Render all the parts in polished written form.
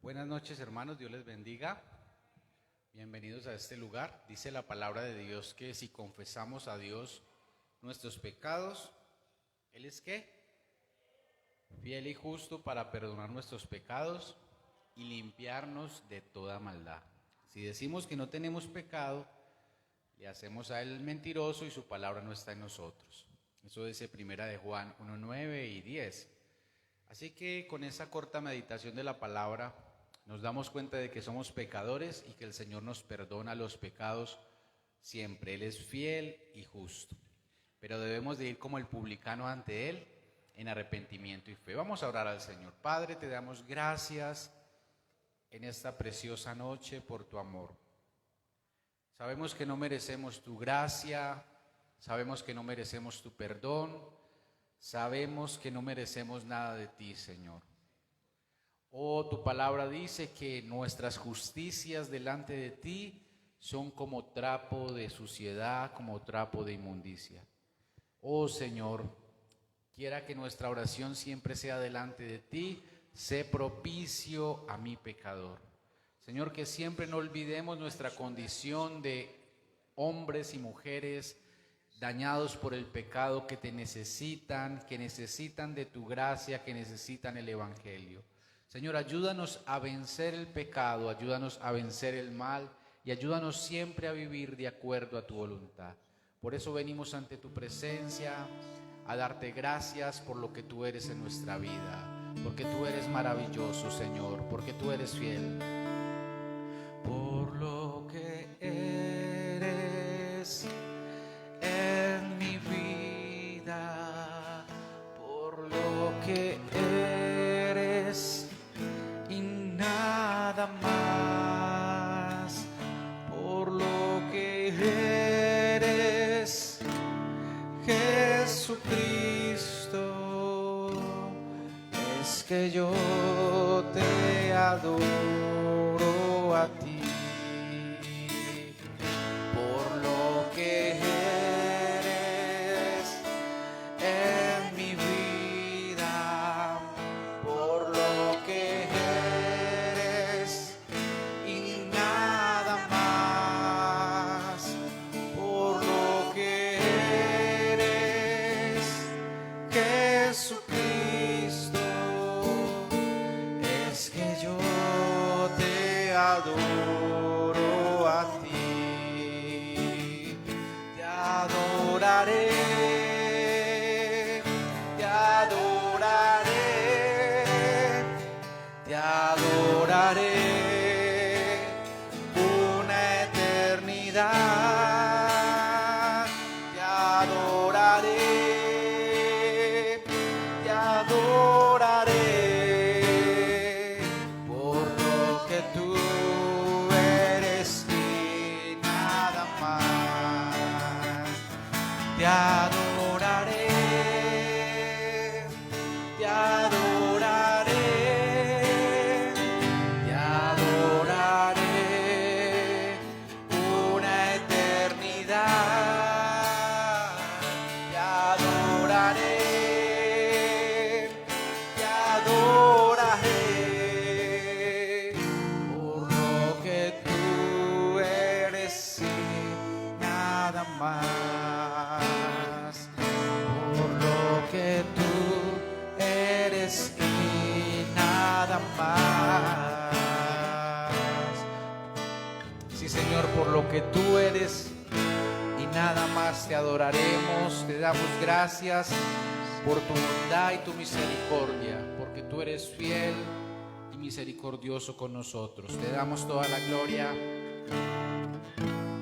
Buenas noches, hermanos, Dios les bendiga. Bienvenidos a este lugar. Dice la palabra de Dios que si confesamos a Dios nuestros pecados, ¿Él es qué? Fiel y justo para perdonar nuestros pecados y limpiarnos de toda maldad. Si decimos que no tenemos pecado, le hacemos a Él mentiroso y su palabra no está en nosotros. Eso dice Primera de Juan 1:9 y 10. Así que con esa corta meditación de la palabra nos damos cuenta de que somos pecadores y que el Señor nos perdona los pecados siempre. Él es fiel y justo. Pero debemos de ir como el publicano ante Él en arrepentimiento y fe. Vamos a orar al Señor. Padre, te damos gracias en esta preciosa noche por tu amor. Sabemos que no merecemos tu gracia, sabemos que no merecemos tu perdón, sabemos que no merecemos nada de ti, Señor. Oh, tu palabra dice que nuestras justicias delante de ti son como trapo de suciedad, como trapo de inmundicia. Oh, Señor, quiera que nuestra oración siempre sea delante de ti, sé propicio a mi pecador. Señor, que siempre no olvidemos nuestra condición de hombres y mujeres dañados por el pecado que te necesitan, que necesitan de tu gracia, que necesitan el Evangelio. Señor, ayúdanos a vencer el pecado, ayúdanos a vencer el mal y ayúdanos siempre a vivir de acuerdo a tu voluntad. Por eso venimos ante tu presencia a darte gracias por lo que tú eres en nuestra vida, porque tú eres maravilloso, Señor, porque tú eres fiel. Por lo que eres en mi vida, por lo que eres y nada más, por lo que eres, Jesucristo, es que yo te adoro a ti. Por lo que eres en mi vida, por lo que eres y nada más, por lo que eres, Jesucristo, es que yo te adoro a ti. Te adoraré, te adoraré, te adoraré una eternidad. Te adoraré, te adoraré por lo que tú eres y nada más. Te adoraré, te adoraré, te adoraré una eternidad. Te adoraré, te adoraré por lo que tú eres y nada más, por lo que tú eres y nada más. Sí, Señor, por lo que tú eres y nada más te adoraremos, te damos gracias por tu bondad y tu misericordia, porque tú eres fiel y misericordioso con nosotros. Te damos toda la gloria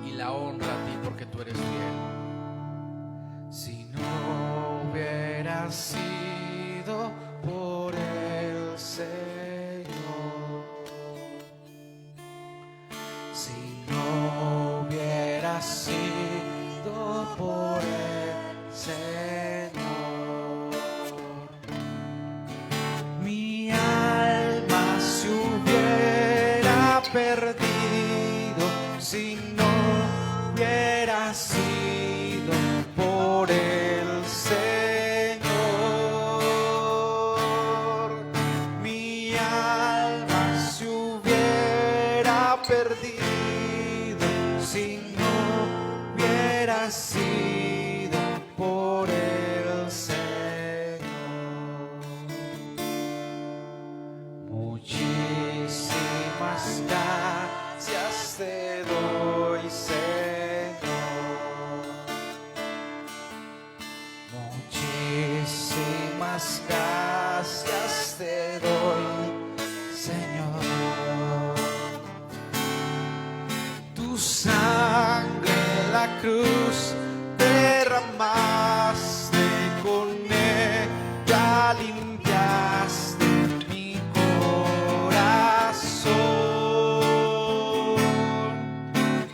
y la honra a ti, porque tú eres fiel. Si no hubiera sido por el Señor, si no hubiera sido por el Señor, mi alma se hubiera perdido. Si no hubiera sido por el Señor, mi alma se te doy, Señor. Tu sangre en la cruz derramaste, con ella limpiaste mi corazón.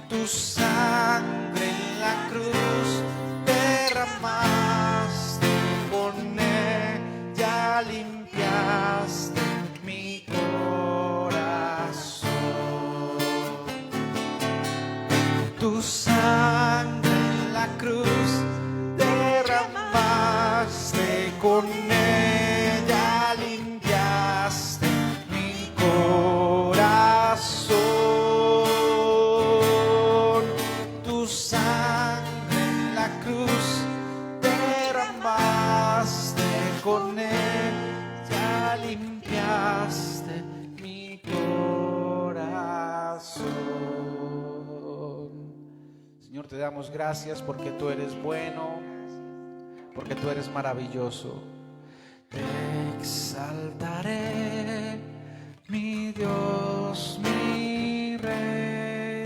Tu sangre en la cruz derramaste, con ella limpiaste mi corazón. Tu sangre en la cruz derramaste, con ella limpiaste mi corazón. Tu sangre en la cruz derramaste, con ella limpiaste mi corazón. Señor, te damos gracias porque tú eres bueno, porque tú eres maravilloso. Te exaltaré, mi Dios, mi Rey,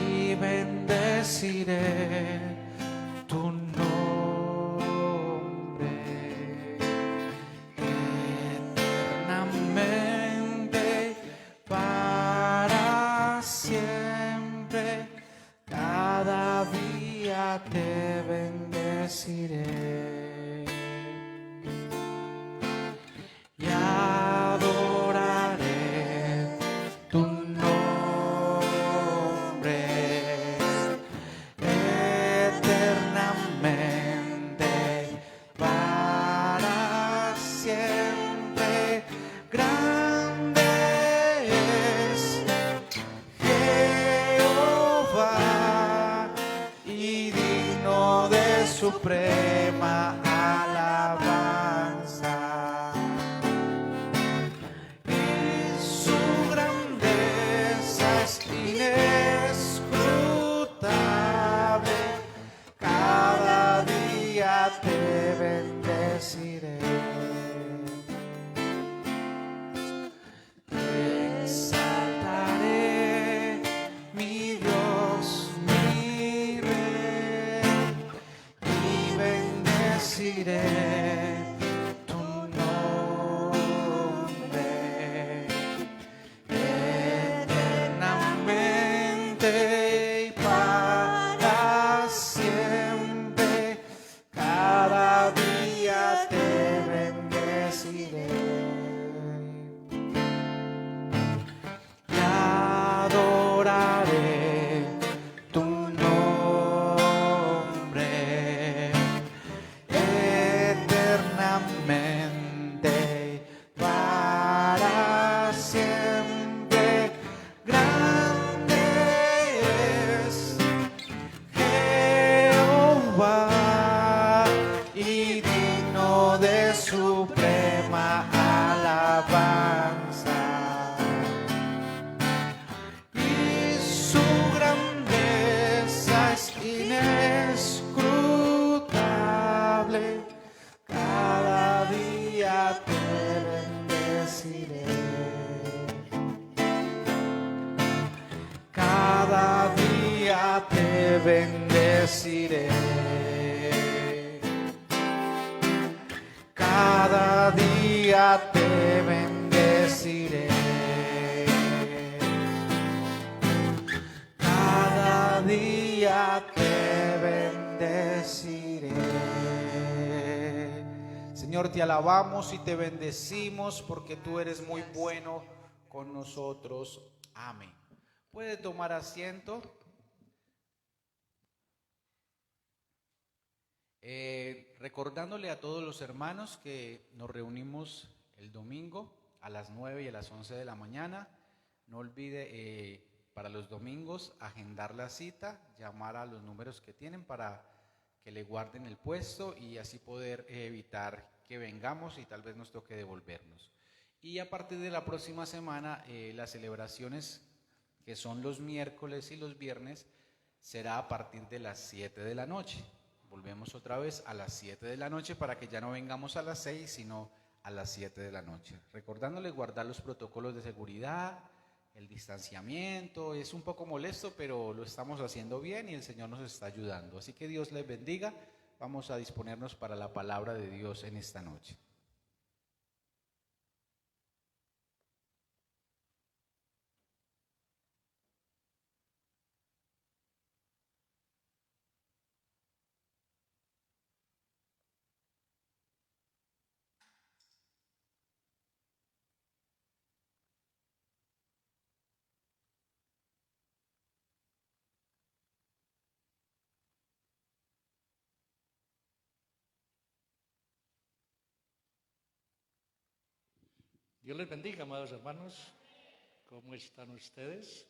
y bendeciré tu nombre eternamente, para siempre. Cada día te bendeciré y adoraré tu nombre eternamente, para siempre. Grande es Jehová y digno de suprema alabanza. Y su grandeza es inescrutable. Cada día te bendeciré. Te exaltaré, mi Dios, mi Rey, y bendeciré tu nombre eternamente y para siempre. Cada día te bendeciré y adoraré tu nombre eternamente, para siempre. Grande es Jehová y digno de suprema alabanza. Y su grandeza es inescrutable. Cada día te bendeciré. Cada día te bendeciré. Cada día te bendeciré. Cada día te bendeciré. Señor, te alabamos y te bendecimos porque tú eres muy bueno con nosotros. Amén. Puede tomar asiento. Recordándole a todos los hermanos que nos reunimos el domingo a las 9 y a las 11 de la mañana. No olvide para los domingos agendar la cita, llamar a los números que tienen para que le guarden el puesto y así poder evitar que vengamos y tal vez nos toque devolvernos. Y a partir de la próxima semana, las celebraciones que son los miércoles y los viernes será a partir de las 7 de la noche. Volvemos otra vez a las 7 de la noche para que ya no vengamos a las 6, sino a las 7 de la noche. Recordándoles guardar los protocolos de seguridad, el distanciamiento. Es un poco molesto, pero lo estamos haciendo bien y el Señor nos está ayudando. Así que Dios les bendiga. Vamos a disponernos para la palabra de Dios en esta noche. Dios les bendiga, amados hermanos. ¿Cómo están ustedes?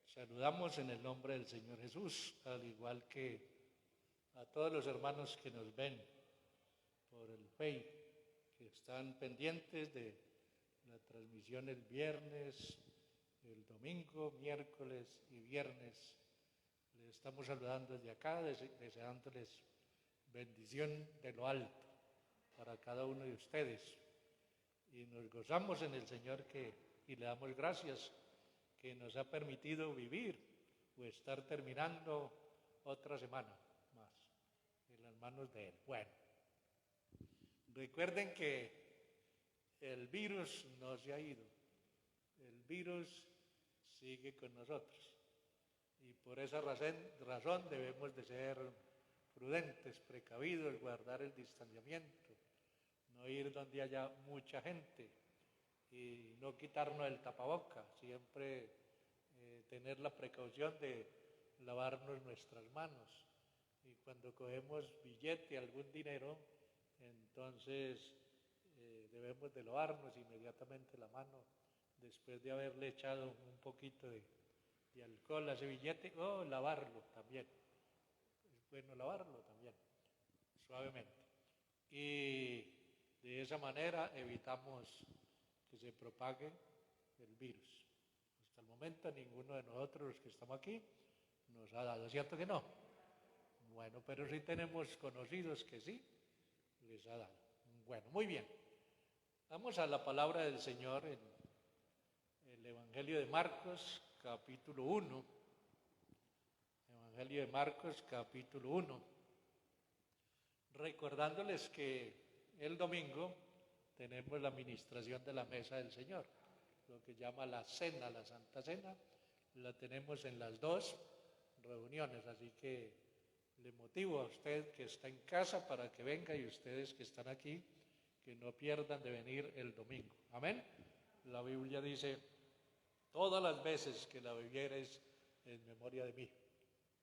Saludamos en el nombre del Señor Jesús, al igual que a todos los hermanos que nos ven por el Face, que están pendientes de la transmisión el viernes, el domingo, miércoles y viernes. Les estamos saludando desde acá, deseándoles bendición de lo alto para cada uno de ustedes. Y nos gozamos en el Señor y le damos gracias que nos ha permitido vivir o estar terminando otra semana más en las manos de Él. Bueno, recuerden que el virus no se ha ido, el virus sigue con nosotros y por esa razón debemos de ser prudentes, precavidos, guardar el distanciamiento, no ir donde haya mucha gente y no quitarnos el tapaboca, siempre tener la precaución de lavarnos nuestras manos y cuando cogemos billete, algún dinero, entonces debemos de lavarnos inmediatamente la mano después de haberle echado un poquito de alcohol a ese billete o lavarlo también, es bueno lavarlo también, suavemente. Y de esa manera evitamos que se propague el virus. Hasta el momento ninguno de nosotros los que estamos aquí nos ha dado, ¿cierto que no? Bueno, pero sí tenemos conocidos que sí les ha dado. Bueno, muy bien. Vamos a la palabra del Señor en el Evangelio de Marcos, capítulo 1. Evangelio de Marcos, capítulo 1. Recordándoles que el domingo tenemos la administración de la mesa del Señor, lo que llama la cena, la Santa Cena, la tenemos en las dos reuniones, así que le motivo a usted que está en casa para que venga y ustedes que están aquí, que no pierdan de venir el domingo. Amén. La Biblia dice, todas las veces que la bebieres en memoria de mí,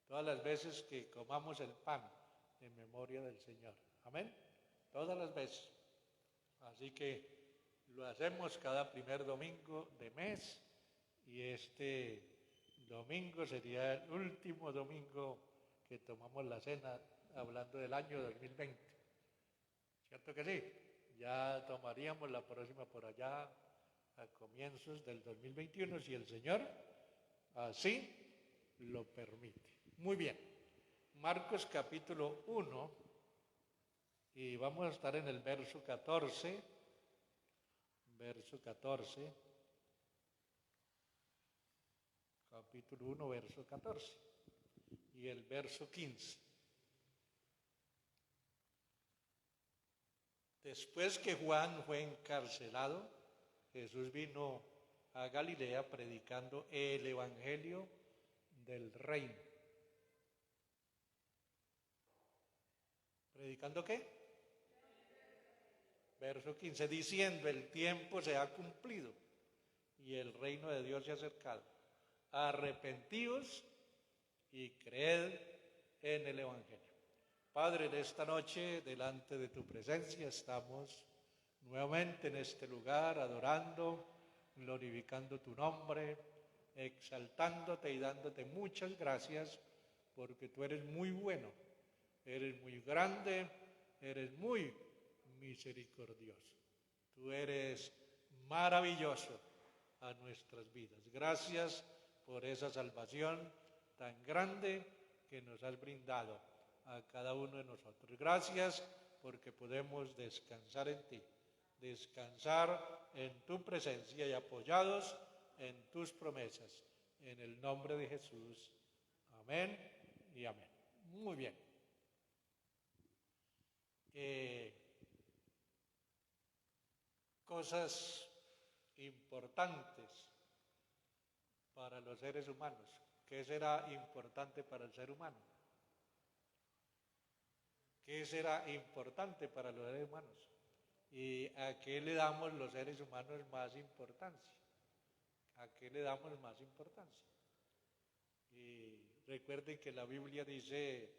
todas las veces que comamos el pan en memoria del Señor. Amén. Todas las veces. Así que lo hacemos cada primer domingo de mes y este domingo sería el último domingo que tomamos la cena hablando del año 2020. ¿Cierto que sí? Ya tomaríamos la próxima por allá a comienzos del 2021 si el Señor así lo permite. Muy bien. Marcos capítulo 1. Y vamos a estar en el verso 14, capítulo 1, verso 14, y el verso 15. Después que Juan fue encarcelado, Jesús vino a Galilea predicando el evangelio del reino. ¿Predicando qué? Verso 15, diciendo, el tiempo se ha cumplido y el reino de Dios se ha acercado. Arrepentíos y creed en el evangelio. Padre, en esta noche, delante de tu presencia, estamos nuevamente en este lugar, adorando, glorificando tu nombre, exaltándote y dándote muchas gracias, porque tú eres muy bueno, eres muy grande, eres muy misericordioso. Tú eres maravilloso a nuestras vidas. Gracias por esa salvación tan grande que nos has brindado a cada uno de nosotros. Gracias porque podemos descansar en ti, descansar en tu presencia y apoyados en tus promesas. En el nombre de Jesús. Amén y amén. Muy bien. Cosas importantes para los seres humanos. ¿Qué será importante para el ser humano? ¿Qué será importante para los seres humanos? ¿Y a qué le damos los seres humanos más importancia? ¿A qué le damos más importancia? Y recuerden que la Biblia dice,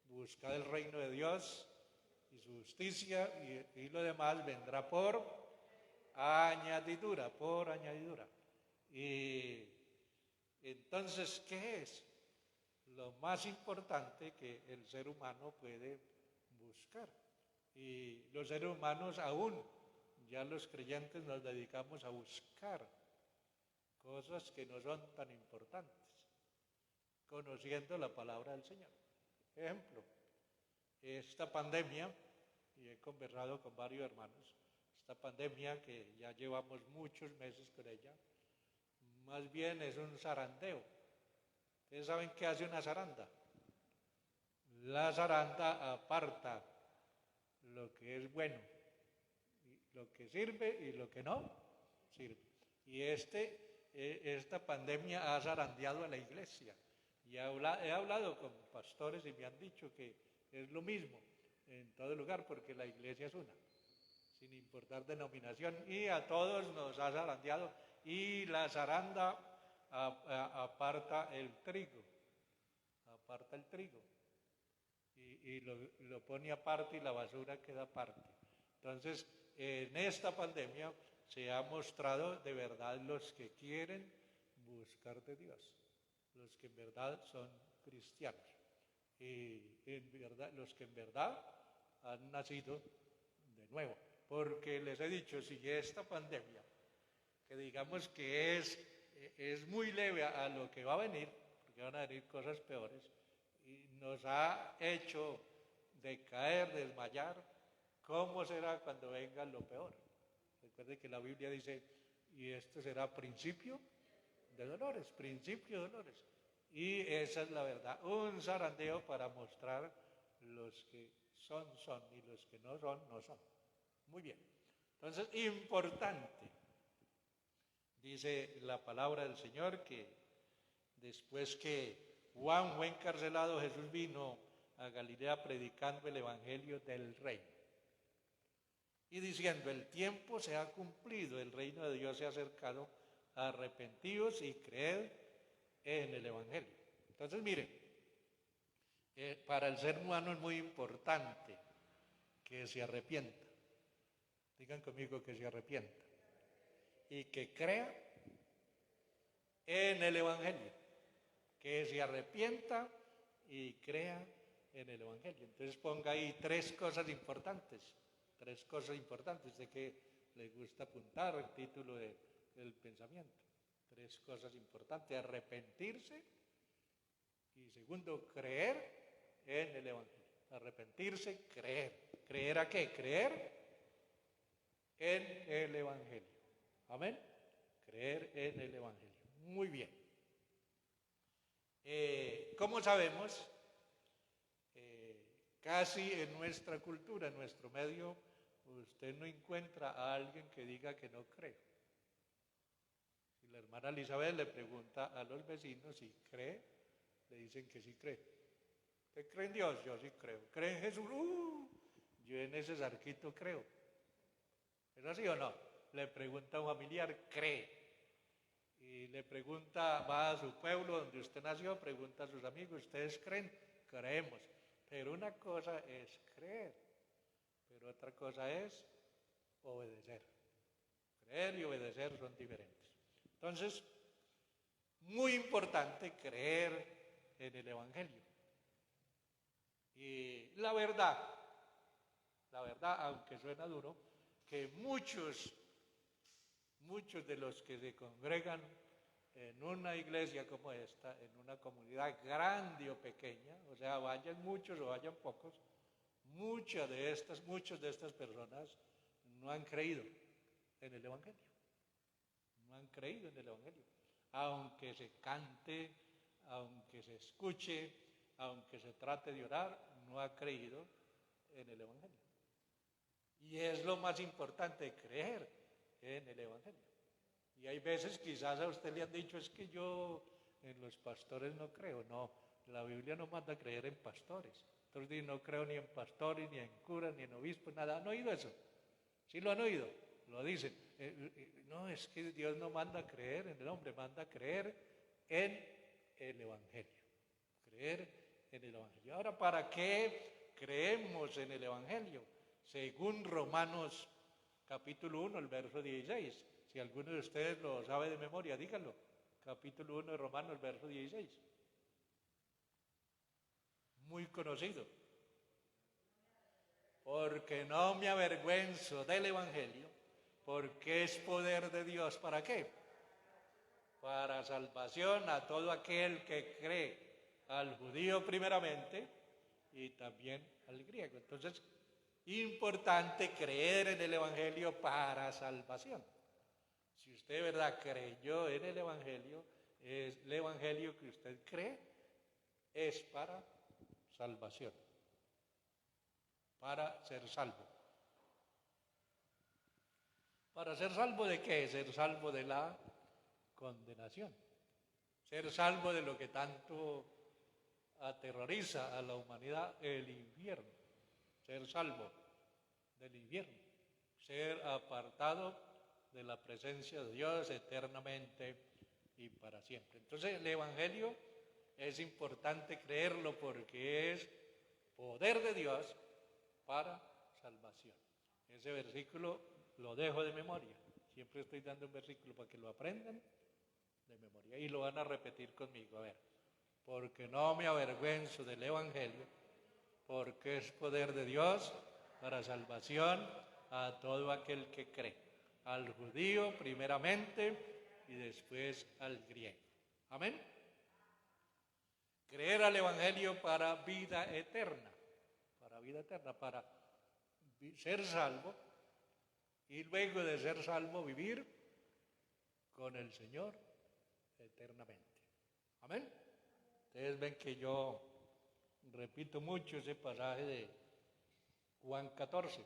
buscad el reino de Dios y su justicia y lo demás vendrá por añadidura, por añadidura. Y entonces, ¿qué es lo más importante que el ser humano puede buscar? Y los seres humanos aún, ya los creyentes nos dedicamos a buscar cosas que no son tan importantes, conociendo la palabra del Señor. Ejemplo, esta pandemia, y he conversado con varios hermanos, esta pandemia que ya llevamos muchos meses con ella, más bien es un zarandeo. ¿Ustedes saben qué hace una zaranda? La zaranda aparta lo que es bueno, lo que sirve y lo que no sirve. Y esta pandemia ha zarandeado a la iglesia. Y he hablado con pastores y me han dicho que es lo mismo en todo lugar, porque la iglesia es una, sin importar denominación, y a todos nos ha zarandeado. Y la zaranda aparta el trigo, y lo pone aparte y la basura queda aparte. Entonces, en esta pandemia se ha mostrado de verdad los que quieren buscar de Dios, los que en verdad son cristianos, y en verdad, los que en verdad han nacido de nuevo. Porque les he dicho, si esta pandemia, que digamos que es muy leve a lo que va a venir, porque van a venir cosas peores, y nos ha hecho decaer, desmayar, ¿cómo será cuando venga lo peor? Recuerden que la Biblia dice, y esto será principio de dolores, principio de dolores. Y esa es la verdad, un zarandeo para mostrar los que son y los que no son, no son. Muy bien. Entonces, importante, dice la palabra del Señor, que después que Juan fue encarcelado, Jesús vino a Galilea predicando el evangelio del reino y diciendo, el tiempo se ha cumplido, el reino de Dios se ha acercado, arrepentíos y creed en el evangelio. Entonces, miren, para el ser humano es muy importante que se arrepienta. Digan conmigo que se arrepienta y que crea en el evangelio, que se arrepienta y crea en el evangelio. Entonces ponga ahí tres cosas importantes de que le gusta apuntar el título del pensamiento. Tres cosas importantes: arrepentirse, y segundo, creer en el evangelio. Arrepentirse, creer. ¿Creer a qué? Creer en el evangelio. Amén. Creer en el evangelio. Muy bien. ¿Cómo sabemos? Casi en nuestra cultura, en nuestro medio, usted no encuentra a alguien que diga que no cree. Si la hermana Elizabeth le pregunta a los vecinos si cree, le dicen que sí cree. ¿Usted cree en Dios? Yo sí creo. ¿Cree en Jesús? Yo en ese zarquito creo. ¿Es así o no? Le pregunta a un familiar, cree. Y le pregunta, va a su pueblo donde usted nació, pregunta a sus amigos, ¿ustedes creen? Creemos. Pero una cosa es creer, pero otra cosa es obedecer. Creer y obedecer son diferentes. Entonces, muy importante creer en el evangelio. Y la verdad, aunque suena duro, que muchos de los que se congregan en una iglesia como esta, en una comunidad grande o pequeña, o sea, vayan muchos o vayan pocos, muchas de estas personas no han creído en el Evangelio. No han creído en el Evangelio. Aunque se cante, aunque se escuche, aunque se trate de orar, no ha creído en el Evangelio. Y es lo más importante, creer en el Evangelio. Y hay veces quizás a usted le han dicho, es que yo en los pastores no creo. No, la Biblia no manda a creer en pastores. Entonces dice, no creo ni en pastores, ni en curas, ni en obispos, nada. ¿Han oído eso? ¿Sí lo han oído? Lo dicen. No, es que Dios no manda a creer en el hombre, manda a creer en el Evangelio. Creer en el Evangelio. Ahora, ¿para qué creemos en el Evangelio? Según Romanos capítulo 1, el verso 16. Si alguno de ustedes lo sabe de memoria, díganlo. Capítulo 1 de Romanos, el verso 16. Muy conocido. Porque no me avergüenzo del Evangelio, porque es poder de Dios. ¿Para qué? Para salvación a todo aquel que cree, al judío primeramente y también al griego. Entonces, importante creer en el Evangelio para salvación. Si usted de verdad creyó en el Evangelio, es el Evangelio que usted cree es para salvación, para ser salvo. ¿Para ser salvo de qué? Ser salvo de la condenación. Ser salvo de lo que tanto aterroriza a la humanidad, el infierno. Ser salvo del infierno. Ser apartado de la presencia de Dios eternamente y para siempre. Entonces el Evangelio es importante creerlo porque es poder de Dios para salvación. Ese versículo lo dejo de memoria. Siempre estoy dando un versículo para que lo aprendan de memoria y lo van a repetir conmigo. A ver, porque no me avergüenzo del Evangelio, porque es poder de Dios para salvación a todo aquel que cree, al judío primeramente y después al griego. Amén. Creer al Evangelio para vida eterna, para ser salvo y luego de ser salvo vivir con el Señor eternamente. Amén. Ustedes ven que yo repito mucho ese pasaje de Juan 14,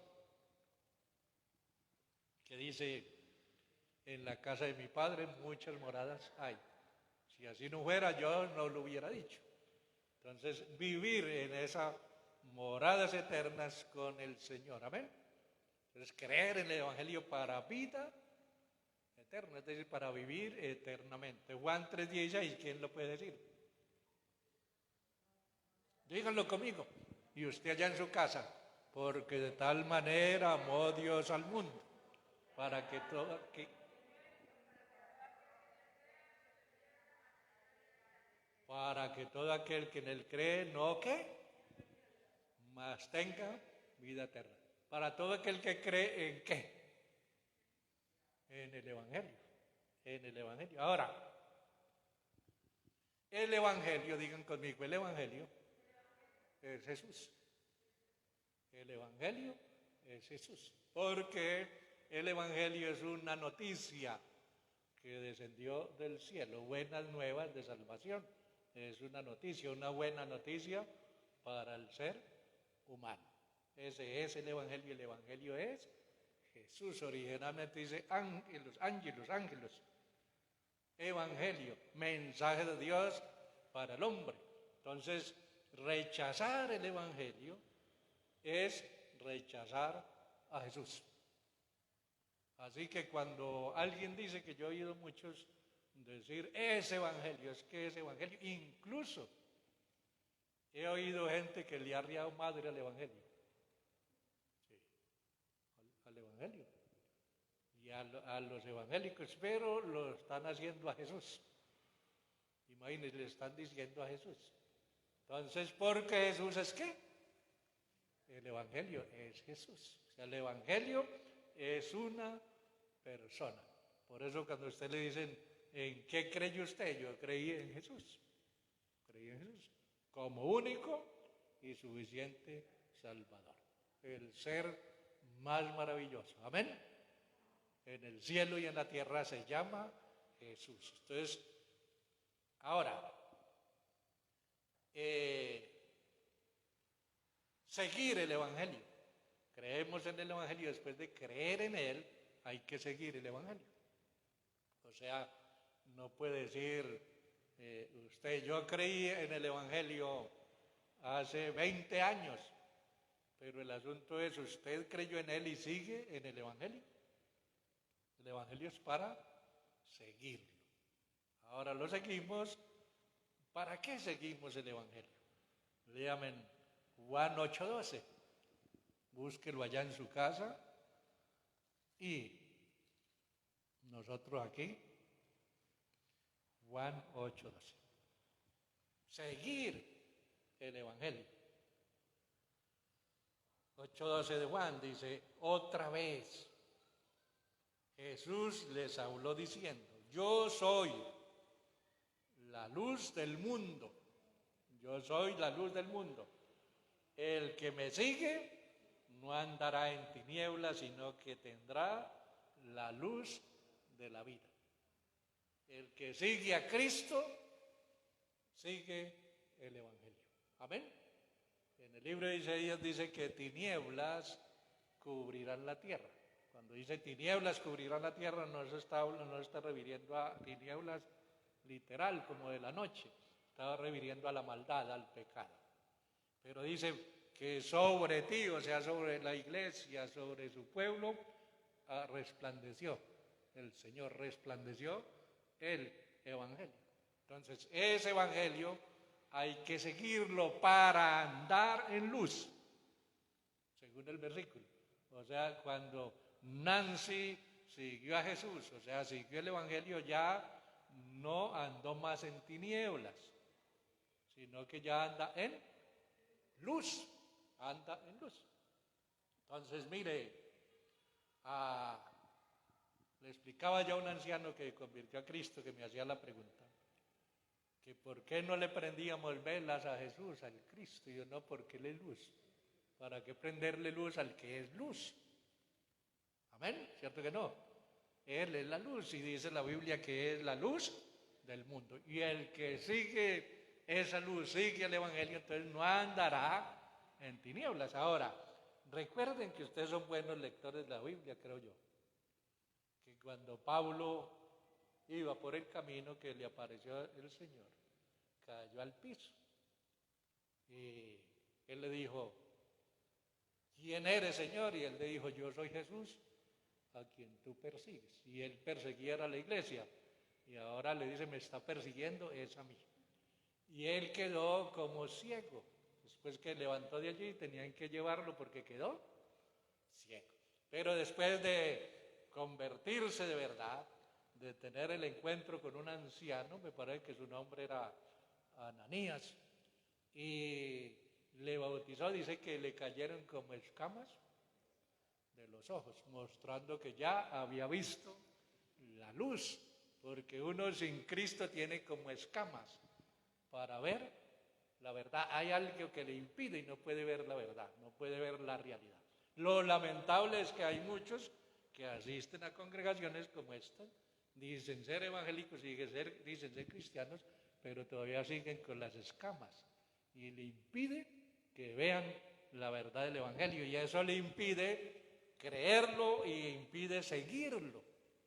que dice, en la casa de mi Padre muchas moradas hay. Si así no fuera, yo no lo hubiera dicho. Entonces, vivir en esas moradas eternas con el Señor. Amén. Entonces, creer en el Evangelio para vida eterna, es decir, para vivir eternamente. Juan 3:16, ¿quién lo puede decir? Díganlo conmigo. Y usted allá en su casa, porque de tal manera amó Dios al mundo, para que todo aquel que en él cree, no que, mas tenga vida eterna. Para todo aquel que cree en qué, en el Evangelio, en el Evangelio. Ahora, el Evangelio, digan conmigo, el Evangelio es Jesús. El Evangelio es Jesús, porque el Evangelio es una noticia que descendió del cielo, buenas nuevas de salvación. Es una noticia, una buena noticia para el ser humano. Ese es el Evangelio. El Evangelio es Jesús. Originalmente dice ángelos. Evangelio, mensaje de Dios para el hombre. Entonces, rechazar el Evangelio es rechazar a Jesús. Así que cuando alguien dice, que yo he oído muchos decir, es Evangelio, es que es Evangelio, incluso he oído gente que le ha riado madre al Evangelio. Sí, al Evangelio. Y a los evangélicos, pero lo están haciendo a Jesús. Imagínense, le están diciendo a Jesús. Entonces, ¿por qué Jesús es qué? El Evangelio es Jesús. O sea, el Evangelio es una persona. Por eso cuando a usted le dicen, ¿en qué cree usted? Yo creí en Jesús. Creí en Jesús como único y suficiente Salvador. el ser más maravilloso. Amén. En el cielo y en la tierra se llama Jesús. Entonces, ahora, seguir el Evangelio. Creemos en el Evangelio, después de creer en él, hay que seguir el Evangelio. O sea, no puede decir usted, yo creí en el Evangelio hace 20 años, pero el asunto es, ¿usted creyó en él y sigue en el Evangelio? El Evangelio es para seguirlo. Ahora lo seguimos. ¿Para qué seguimos el Evangelio? Léame Juan 8:12. Búsquelo allá en su casa. Y nosotros aquí, Juan 8:12. Seguir el Evangelio. 8:12 de Juan dice, otra vez Jesús les habló diciendo, yo soy la luz del mundo. Yo soy la luz del mundo. El que me sigue no andará en tinieblas, sino que tendrá la luz de la vida. El que sigue a Cristo, sigue el Evangelio. Amén. En el libro de Isaías dice que tinieblas cubrirán la tierra. Cuando dice tinieblas cubrirán la tierra, no se está refiriendo a tinieblas literal, como de la noche. Estaba refiriendo a la maldad, al pecado. Pero dice que sobre ti, o sea, sobre la iglesia, sobre su pueblo, resplandeció. El Señor resplandeció el Evangelio. Entonces, ese Evangelio hay que seguirlo para andar en luz, según el versículo. O sea, cuando Nancy siguió a Jesús, o sea, siguió el Evangelio, ya no andó más en tinieblas, sino que ya anda en luz, anda en luz. Entonces, mire, le explicaba ya a un anciano que convirtió a Cristo, que me hacía la pregunta, que por qué no le prendíamos velas a Jesús, al Cristo. Y yo, no, porque Él es luz. ¿Para qué prenderle luz al que es luz? Amén, ¿cierto que no? Él es la luz y dice la Biblia que es la luz del mundo. Y el que sigue esa luz, sigue el Evangelio, entonces no andará en tinieblas. Ahora, recuerden que ustedes son buenos lectores de la Biblia, creo yo. Que cuando Pablo iba por el camino que le apareció el Señor, cayó al piso. Y él le dijo, ¿quién eres, Señor? Y él le dijo, yo soy Jesús, a quien tú persigues. Y él perseguía a la iglesia. Y ahora le dice, me está persiguiendo, es a mí. Y él quedó como ciego. Después que levantó de allí, tenían que llevarlo porque quedó ciego. Pero después de convertirse de verdad, de tener el encuentro con un anciano, me parece que su nombre era Ananías, y le bautizó, dice que le cayeron como escamas de los ojos, mostrando que ya había visto la luz, porque uno sin Cristo tiene como escamas para ver la verdad. Hay algo que le impide y no puede ver la verdad, no puede ver la realidad. Lo lamentable es que hay muchos que asisten a congregaciones como esta, dicen ser evangélicos, dicen ser cristianos, pero todavía siguen con las escamas y le impide que vean la verdad del Evangelio, y eso le impide creerlo y impide seguirlo,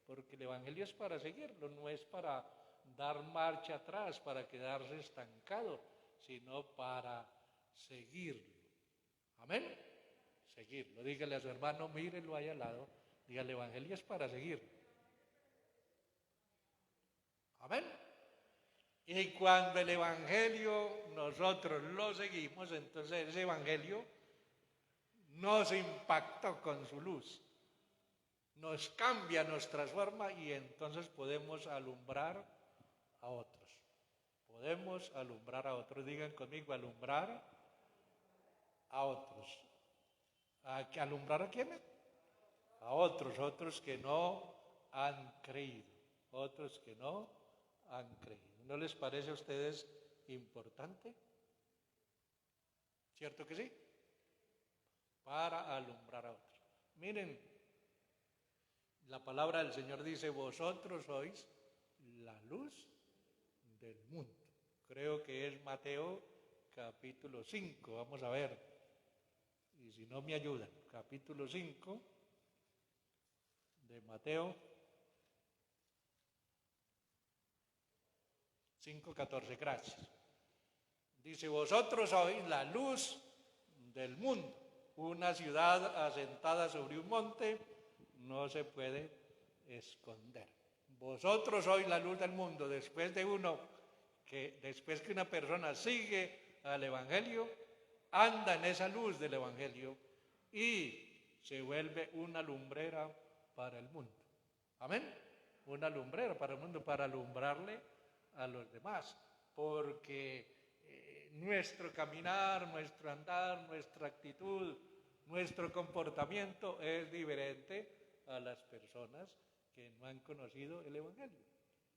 porque el Evangelio es para seguirlo, no es para dar marcha atrás, para quedarse estancado, sino para seguirlo. Amén. Seguirlo. Dígale a su hermano, mírelo ahí al lado, dígale, el Evangelio es para seguirlo. Amén. Y cuando el Evangelio nosotros lo seguimos, entonces ese Evangelio nos impactó con su luz, nos cambia, nos transforma, y entonces podemos alumbrar a otros. Podemos alumbrar a otros. Digan conmigo, alumbrar a otros. ¿Alumbrar a quiénes? A otros que no han creído. Otros que no han creído. ¿No les parece a ustedes importante? ¿Cierto que sí? para alumbrar a otros. Miren, la palabra del Señor dice, vosotros sois la luz del mundo. Creo que es Mateo capítulo 5, vamos a ver. Y si no me ayudan, capítulo 5 de Mateo 5:14, gracias. Dice, vosotros sois la luz del mundo. Una ciudad asentada sobre un monte no se puede esconder. Vosotros sois la luz del mundo. Después que una persona sigue al Evangelio, anda en esa luz del Evangelio y se vuelve una lumbrera para el mundo. Amén. Una lumbrera para el mundo, para alumbrarle a los demás, porque nuestro caminar, nuestro andar, nuestra actitud, nuestro comportamiento es diferente a las personas que no han conocido el Evangelio,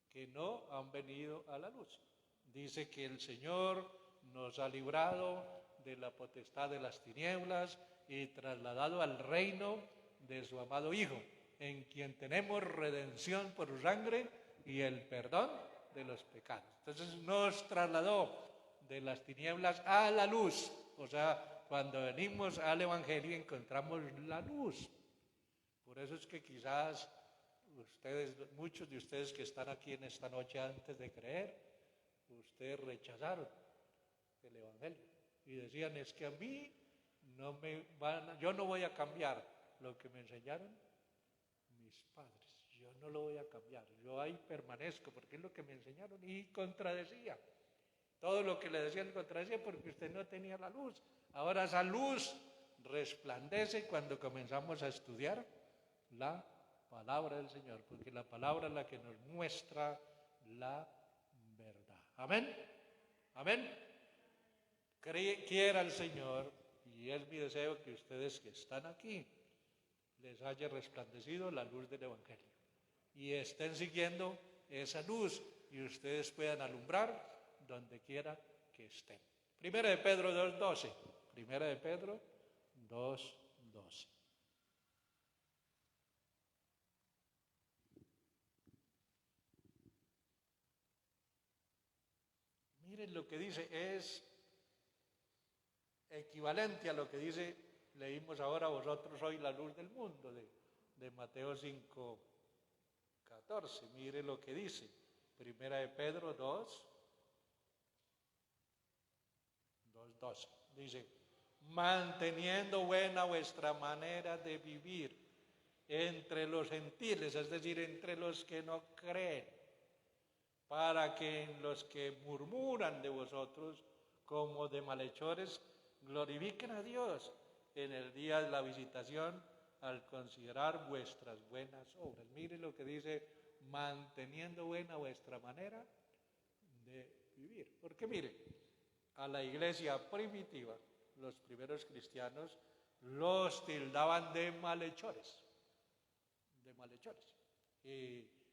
que no han venido a la luz. Dice que el Señor nos ha librado de la potestad de las tinieblas y trasladado al reino de su amado Hijo, en quien tenemos redención por su sangre y el perdón de los pecados. Entonces nos trasladó de las tinieblas a la luz. O sea, cuando venimos al Evangelio encontramos la luz. Por eso es que quizás muchos de ustedes que están aquí en esta noche antes de creer, ustedes rechazaron el Evangelio y decían, es que a mí yo no voy a cambiar lo que me enseñaron mis padres, yo no lo voy a cambiar, yo ahí permanezco porque es lo que me enseñaron, y contradecía. Todo lo que le decían contradecía porque usted no tenía la luz. Ahora esa luz resplandece cuando comenzamos a estudiar la palabra del Señor, porque la palabra es la que nos muestra la verdad. Amén. Amén. Quiera el Señor, y es mi deseo que ustedes que están aquí les haya resplandecido la luz del Evangelio y estén siguiendo esa luz y ustedes puedan alumbrar donde quiera que estén. Primera de Pedro 2:12. Primera de Pedro 2:12. Miren lo que dice, es equivalente a lo que leímos ahora, vosotros sois la luz del mundo, de Mateo 5:14. Mire lo que dice, Primera de Pedro 2:12. Dice, manteniendo buena vuestra manera de vivir entre los gentiles, es decir, entre los que no creen, para que en los que murmuran de vosotros como de malhechores glorifiquen a Dios en el día de la visitación al considerar vuestras buenas obras. Mire lo que dice, manteniendo buena vuestra manera de vivir. Porque mire, a la iglesia primitiva, los primeros cristianos los tildaban de malhechores,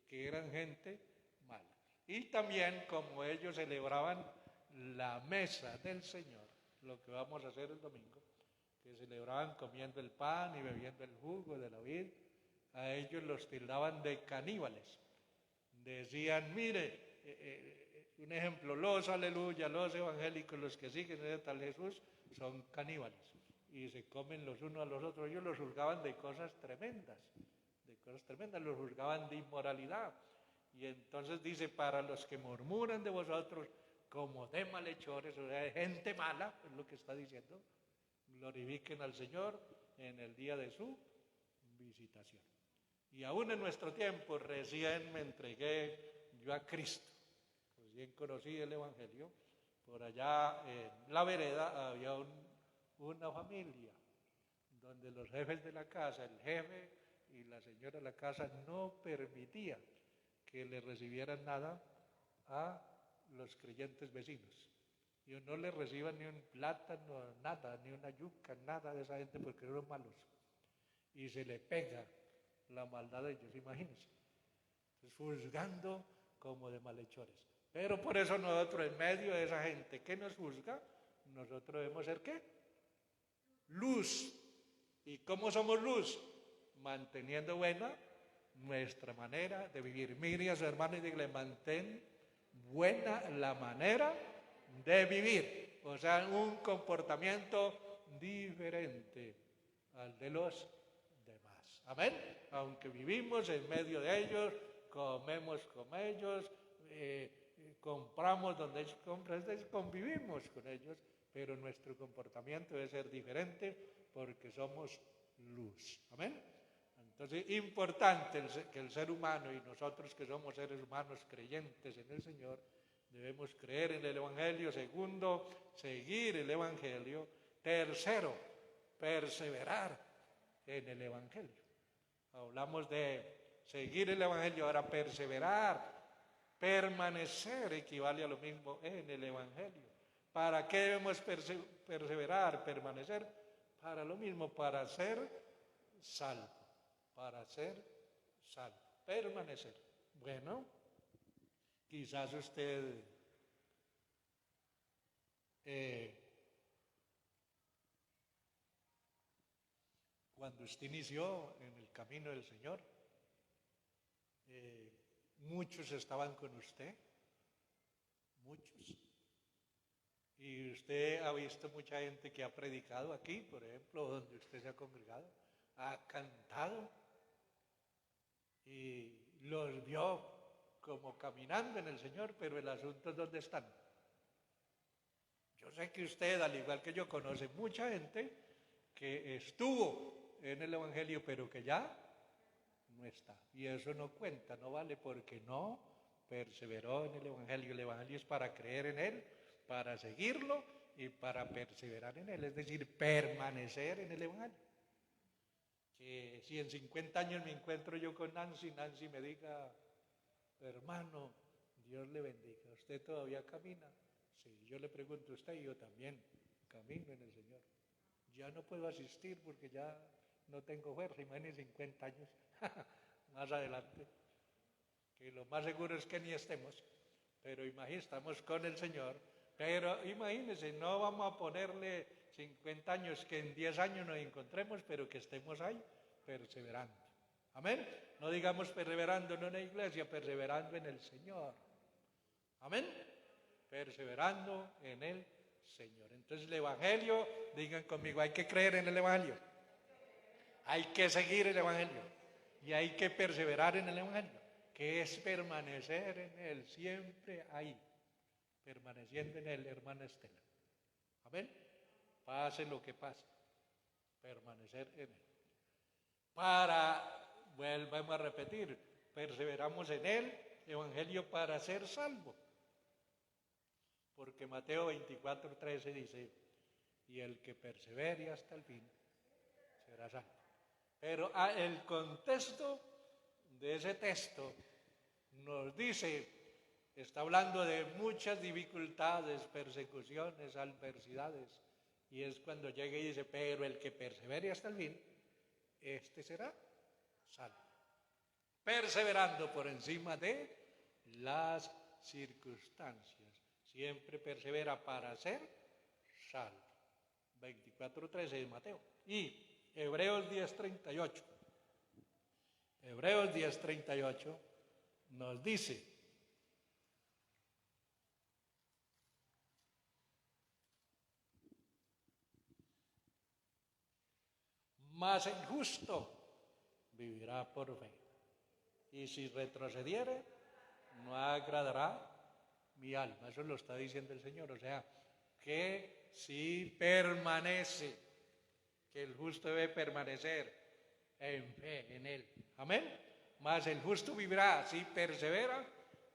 que eran gente mala. Y también, como ellos celebraban la mesa del Señor, lo que vamos a hacer el domingo, que celebraban comiendo el pan y bebiendo el jugo de la vid, a ellos los tildaban de caníbales. Decían, mire, un ejemplo, los aleluya, los evangélicos, los que siguen a tal Jesús, son caníbales y se comen los unos a los otros. Ellos los juzgaban de cosas tremendas, los juzgaban de inmoralidad. Y entonces dice, para los que murmuran de vosotros como de malhechores, o sea, de gente mala, es lo que está diciendo, glorifiquen al Señor en el día de su visitación. Y aún en nuestro tiempo, recién me entregué yo a Cristo, recién conocí el Evangelio, por allá en la vereda había una familia donde los jefes de la casa, el jefe y la señora de la casa, no permitían que le recibieran nada a los creyentes vecinos. Y no le reciban ni un plátano, nada, ni una yuca, nada de esa gente porque eran malos. Y se le pega la maldad de ellos, imagínense. Entonces, juzgando como de malhechores. Pero por eso nosotros, en medio de esa gente que nos juzga, nosotros debemos ser ¿qué? Luz ¿Y cómo somos luz? Manteniendo buena nuestra manera de vivir. Mire a su hermano y dígale, mantén buena la manera de vivir. O sea, un comportamiento diferente al de los demás. Amén. Aunque vivimos en medio de ellos, comemos con ellos, compramos donde ellos compran, convivimos con ellos, pero nuestro comportamiento debe ser diferente porque somos luz. Amén. Entonces, importante que el ser humano y nosotros que somos seres humanos creyentes en el Señor, debemos creer en el Evangelio. Segundo, seguir el Evangelio. Tercero, perseverar en el Evangelio. Hablamos de seguir el Evangelio, ahora perseverar, permanecer equivale a lo mismo en el Evangelio. ¿Para qué debemos perseverar, permanecer? Para lo mismo, para ser salvo, para ser salvo, permanecer. Bueno, quizás usted cuando usted inició en el camino del Señor, muchos estaban con usted, muchos. Y usted ha visto mucha gente que ha predicado aquí, por ejemplo, donde usted se ha congregado, ha cantado y los vio como caminando en el Señor, pero el asunto es dónde están. Yo sé que usted, al igual que yo, conoce mucha gente que estuvo en el Evangelio, pero que ya no está. Y eso no cuenta, no vale, porque no perseveró en el Evangelio. El Evangelio es para creer en Él, para seguirlo y para perseverar en Él, es decir, permanecer en el Evangelio. Que si en 50 años me encuentro yo con Nancy me diga, hermano, Dios le bendiga, ¿usted todavía camina? Sí, yo le pregunto a usted y yo también camino en el Señor. Ya no puedo asistir porque ya no tengo fuerza, imagínense 50 años más adelante, que lo más seguro es que ni estemos, pero imagínense, estamos con el Señor, pero imagínense, no vamos a ponerle 50 años, que en 10 años nos encontremos, pero que estemos ahí perseverando. Amén. No digamos perseverando en una iglesia, perseverando en el Señor. Amén. Perseverando en el Señor. Entonces el Evangelio, digan conmigo, hay que creer en el Evangelio. Hay que seguir el Evangelio. Y hay que perseverar en el Evangelio, que es permanecer en él, siempre ahí, permaneciendo en él, hermana Estela. Amén. Pase lo que pase, permanecer en él. Vuelvamos a repetir, perseveramos en él, Evangelio, para ser salvo. Porque Mateo 24:13 dice, y el que persevere hasta el fin será salvo. Pero el contexto de ese texto nos dice, está hablando de muchas dificultades, persecuciones, adversidades, y es cuando llega y dice, pero el que persevere hasta el fin, este será salvo. Perseverando por encima de las circunstancias. Siempre persevera para ser salvo. 24:13 de Mateo. Y Hebreos 10:38. Hebreos 10:38 nos dice, mas el justo vivirá por fe, y si retrocediere, no agradará mi alma. Eso lo está diciendo el Señor, o sea, que si permanece, que el justo debe permanecer en fe en él. Amén. Mas el justo vivirá, si persevera,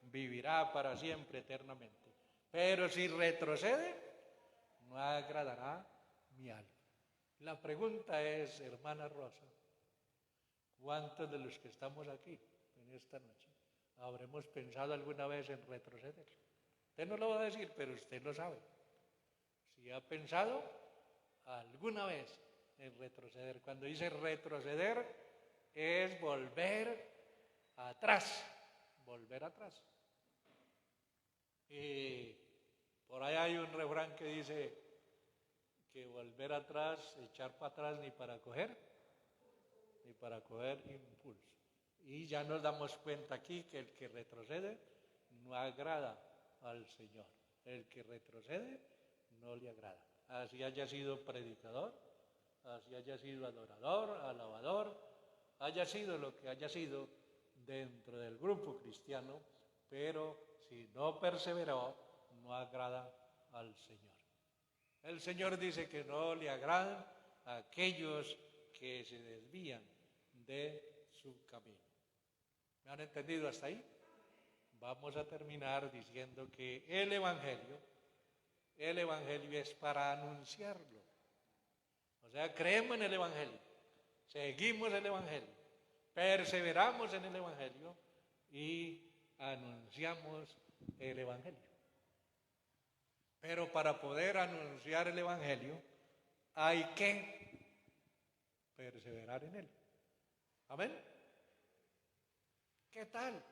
vivirá para siempre, eternamente. Pero si retrocede, no agradará mi alma. La pregunta es, hermana Rosa, ¿cuántos de los que estamos aquí en esta noche habremos pensado alguna vez en retroceder? Usted no lo va a decir, pero usted lo sabe. Si ha pensado alguna vez en retroceder. Cuando dice retroceder, es volver atrás, volver atrás. Y por ahí hay un refrán que dice que volver atrás, echar para atrás ni para coger impulso. Y ya nos damos cuenta aquí que el que retrocede no agrada al Señor. El que retrocede no le agrada. Así haya sido predicador, así haya sido adorador, alabador, haya sido lo que haya sido dentro del grupo cristiano, pero si no perseveró, no agrada al Señor. El Señor dice que no le agradan a aquellos que se desvían de su camino. ¿Me han entendido hasta ahí? Vamos a terminar diciendo que el Evangelio es para anunciarlo. O sea, creemos en el Evangelio, seguimos el Evangelio, perseveramos en el Evangelio y anunciamos el Evangelio. Pero para poder anunciar el Evangelio hay que perseverar en él. ¿Amén? ¿Qué tal?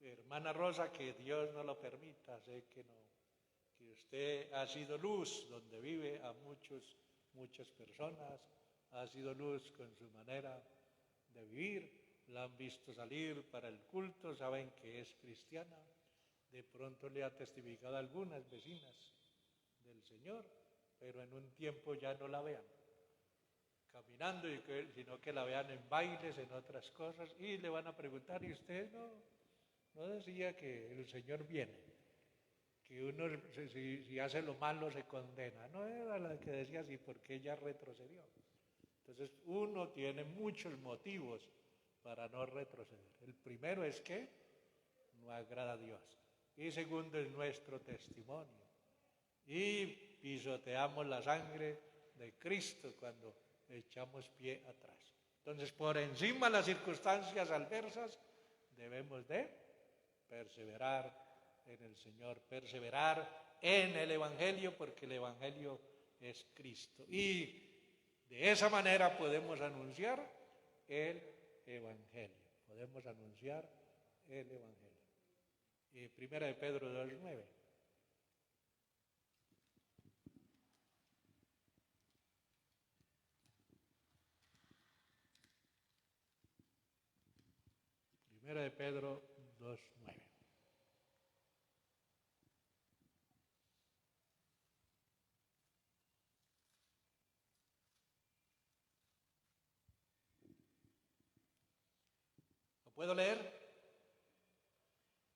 Hermana Rosa, que Dios no lo permita, sé que no, que usted ha sido luz donde vive a muchas personas, ha sido luz con su manera de vivir, la han visto salir para el culto, saben que es cristiana, de pronto le ha testificado a algunas vecinas del Señor, pero en un tiempo ya no la vean caminando, sino que la vean en bailes, en otras cosas, y le van a preguntar, ¿y usted no decía que el Señor viene? Que uno si hace lo malo se condena. No era la que decía así, porque ella retrocedió. Entonces uno tiene muchos motivos para no retroceder. El primero es que no agrada a Dios. Y segundo es nuestro testimonio. Y pisoteamos la sangre de Cristo cuando echamos pie atrás. Entonces, por encima de las circunstancias adversas, debemos de perseverar en el Señor, perseverar en el Evangelio, porque el Evangelio es Cristo. Y de esa manera podemos anunciar el Evangelio. Podemos anunciar el Evangelio. Primera de Pedro 2:9. Primera de Pedro 2:9. ¿Lo puedo leer?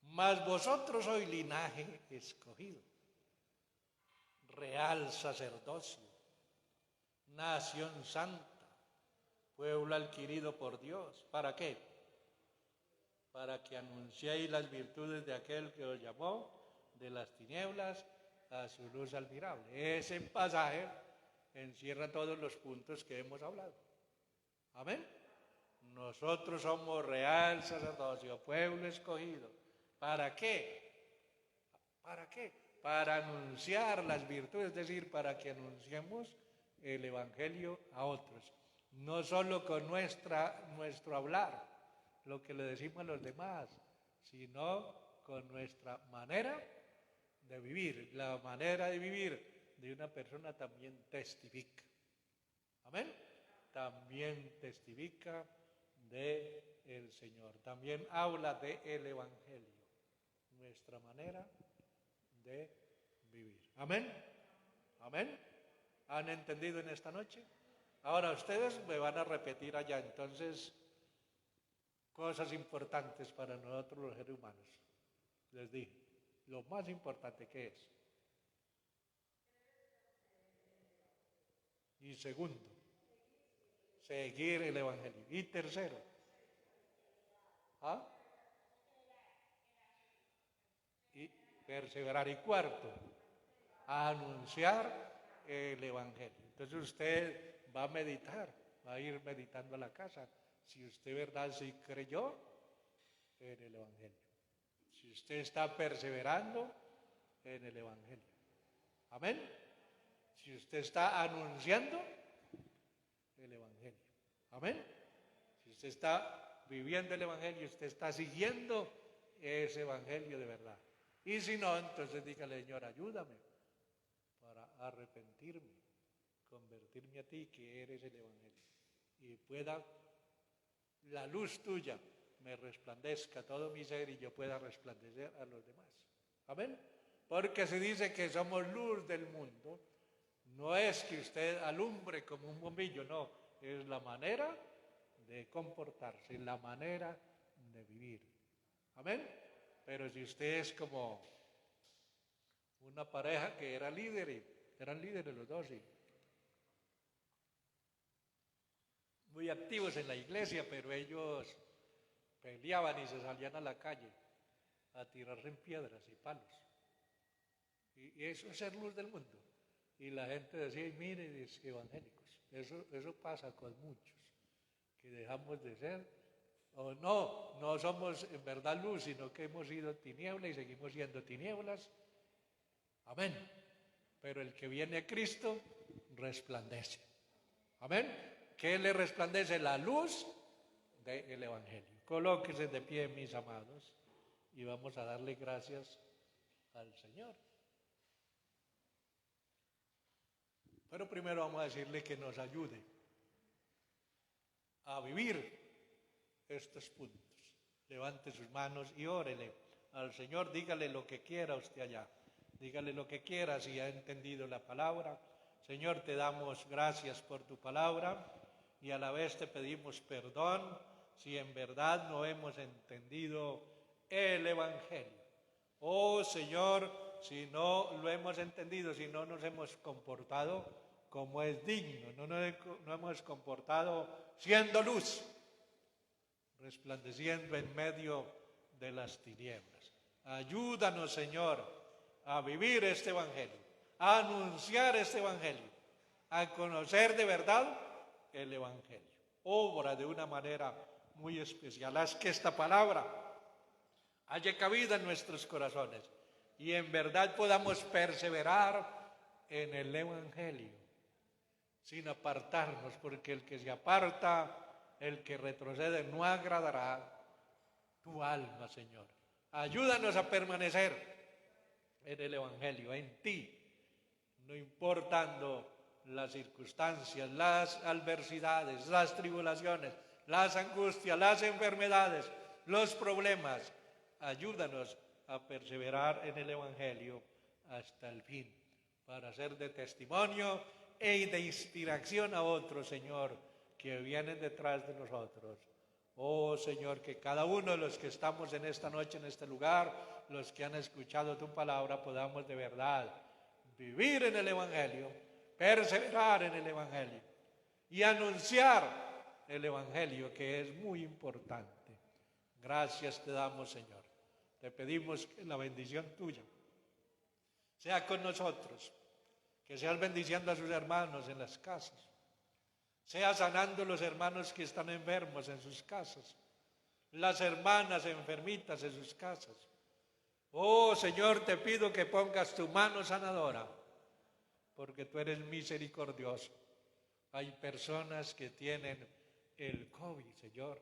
Mas vosotros sois linaje escogido, real sacerdocio, nación santa, pueblo adquirido por Dios. ¿Para qué? Para que anunciéis las virtudes de aquel que os llamó de las tinieblas a su luz admirable. Ese pasaje encierra todos los puntos que hemos hablado. Amén. Nosotros somos real sacerdocio, pueblo escogido. ¿Para qué? ¿Para qué? Para anunciar las virtudes, es decir, para que anunciemos el Evangelio a otros. No solo con nuestro hablar, lo que le decimos a los demás, sino con nuestra manera de vivir. La manera de vivir de una persona también testifica. ¿Amén? También testifica del Señor. También habla del Evangelio. Nuestra manera de vivir. ¿Amén? ¿Amén? ¿Han entendido en esta noche? Ahora ustedes me van a repetir allá entonces cosas importantes para nosotros los seres humanos. Les dije, lo más importante que es. Y segundo, seguir el Evangelio. Y tercero, y perseverar. Y cuarto, anunciar el Evangelio. Entonces usted va a meditar, va a ir meditando a la casa. Si usted, verdad, sí creyó en el Evangelio. Si usted está perseverando en el Evangelio. Amén. Si usted está anunciando el Evangelio. Amén. Si usted está viviendo el Evangelio, usted está siguiendo ese Evangelio de verdad. Y si no, entonces dígale, Señor, ayúdame para arrepentirme, convertirme a ti que eres el Evangelio, y pueda la luz tuya me resplandezca todo mi ser y yo pueda resplandecer a los demás. Amén. Porque se dice que somos luz del mundo, no es que usted alumbre como un bombillo, no, es la manera de comportarse, la manera de vivir. Amén. Pero si usted es como una pareja que eran líderes los dos, y muy activos en la iglesia, pero ellos peleaban y se salían a la calle a tirarse en piedras y palos. Y eso es ser luz del mundo. Y la gente decía, mire, es evangélicos. Eso pasa con muchos, que dejamos de ser, o no somos en verdad luz, sino que hemos sido tinieblas y seguimos siendo tinieblas. Amén. Pero el que viene a Cristo resplandece. Amén. ¿Qué le resplandece? La luz del Evangelio. Colóquese de pie, mis amados, y vamos a darle gracias al Señor. Pero primero vamos a decirle que nos ayude a vivir estos puntos. Levante sus manos y órele al Señor, dígale lo que quiera usted allá. Dígale lo que quiera si ha entendido la palabra. Señor, te damos gracias por tu palabra y a la vez te pedimos perdón si en verdad no hemos entendido el Evangelio. Oh Señor, si no lo hemos entendido, si no nos hemos comportado como es digno, no hemos comportado siendo luz, resplandeciendo en medio de las tinieblas. Ayúdanos, Señor, a vivir este Evangelio, a anunciar este Evangelio, a conocer de verdad el Evangelio. Obra de una manera muy especial. Haz que esta palabra haya cabida en nuestros corazones y en verdad podamos perseverar en el Evangelio sin apartarnos, porque el que se aparta, el que retrocede, no agradará tu alma, Señor. Ayúdanos a permanecer en el Evangelio, en ti, no importando las circunstancias, las adversidades, las tribulaciones, las angustias, las enfermedades, los problemas. Ayúdanos a perseverar en el Evangelio hasta el fin, para ser de testimonio e de inspiración a otros, Señor, que vienen detrás de nosotros. Oh, Señor, que cada uno de los que estamos en esta noche, en este lugar, los que han escuchado tu palabra, podamos de verdad vivir en el Evangelio, perseverar en el Evangelio y anunciar el Evangelio, que es muy importante. Gracias te damos, Señor. Te pedimos que la bendición tuya sea con nosotros, que seas bendiciendo a sus hermanos en las casas, sea sanando a los hermanos que están enfermos en sus casas, las hermanas enfermitas en sus casas. Oh Señor, te pido que pongas tu mano sanadora, porque tú eres misericordioso. Hay personas que tienen el COVID, Señor.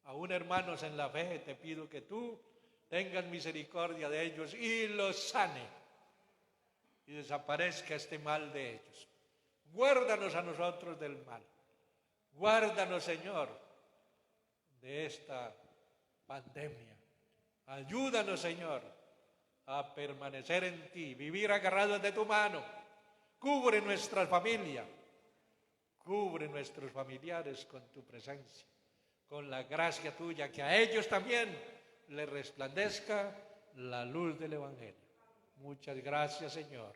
Aún hermanos en la fe, te pido que tú tengas misericordia de ellos y los sane y desaparezca este mal de ellos. Guárdanos a nosotros del mal. Guárdanos, Señor, de esta pandemia. Ayúdanos, Señor, a permanecer en ti, vivir agarrados de tu mano. Cubre nuestra familia, cubre nuestros familiares con tu presencia, con la gracia tuya, que a ellos también les resplandezca la luz del Evangelio. Muchas gracias, Señor.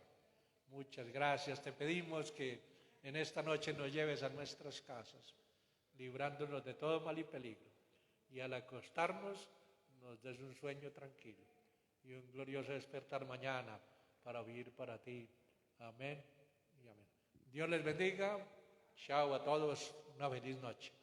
Muchas gracias. Te pedimos que en esta noche nos lleves a nuestras casas, librándonos de todo mal y peligro. Y al acostarnos, nos des un sueño tranquilo y un glorioso despertar mañana para vivir para ti. Amén y amén. Dios les bendiga. Chao a todos. Una feliz noche.